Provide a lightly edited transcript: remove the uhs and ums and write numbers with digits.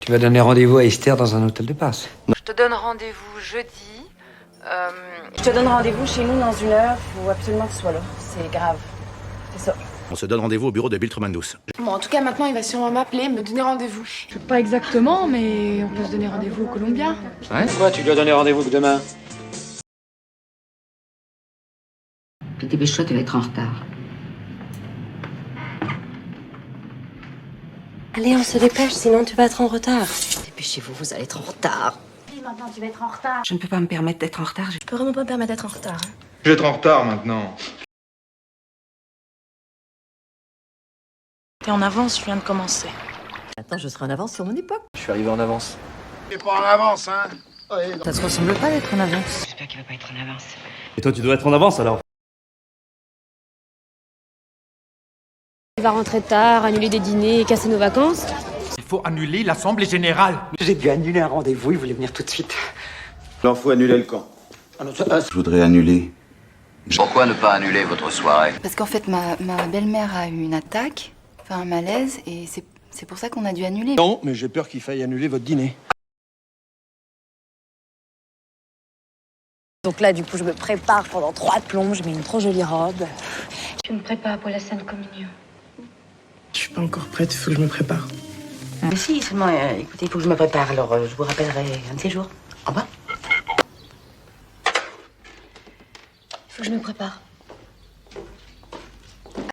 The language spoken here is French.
Tu vas donner rendez-vous à Esther dans un hôtel de passe. Je te donne rendez-vous jeudi. Je te donne rendez-vous chez nous dans 1 heure. Faut absolument que tu sois là. C'est grave. C'est ça. On se donne rendez-vous au bureau de Biltremandus. Bon, en tout cas, maintenant, il va sûrement m'appeler, me donner rendez-vous. Pas exactement, mais on peut se donner rendez-vous au Columbia. Ouais. Pourquoi tu lui as donné rendez-vous demain? Puis dépêche-toi, tu vas être en retard. Allez, on se dépêche, sinon tu vas être en retard. Dépêchez-vous, vous allez être en retard. Maintenant, tu vas être en retard. Je ne peux pas me permettre d'être en retard. Je peux vraiment pas me permettre d'être en retard. Je vais être en retard maintenant. T'es en avance, je viens de commencer. Attends, je serai en avance sur mon époque. Je suis arrivé en avance. T'es pas en avance, hein? Ça se ressemble pas d'être en avance. J'espère qu'il va pas être en avance. Et toi, tu dois être en avance alors. Il va rentrer tard, annuler des dîners et casser nos vacances. Il faut annuler l'assemblée générale. J'ai dû annuler un rendez-vous, il voulait venir tout de suite. Alors faut annuler le camp. Je voudrais annuler. Pourquoi ne pas annuler votre soirée? Parce qu'en fait, ma belle-mère a eu une attaque, enfin un malaise, et c'est pour ça qu'on a dû annuler. Non, mais j'ai peur qu'il faille annuler votre dîner. Donc là, du coup, je me prépare pendant 3 plombes. Je mets une trop jolie robe. Je me prépare pour la Sainte Communion. Je suis pas encore prête, il faut que je me prépare. Mais si, seulement, écoutez, il faut que je me prépare. Alors, je vous rappellerai un de ces jours. Au revoir. Il faut que je me prépare.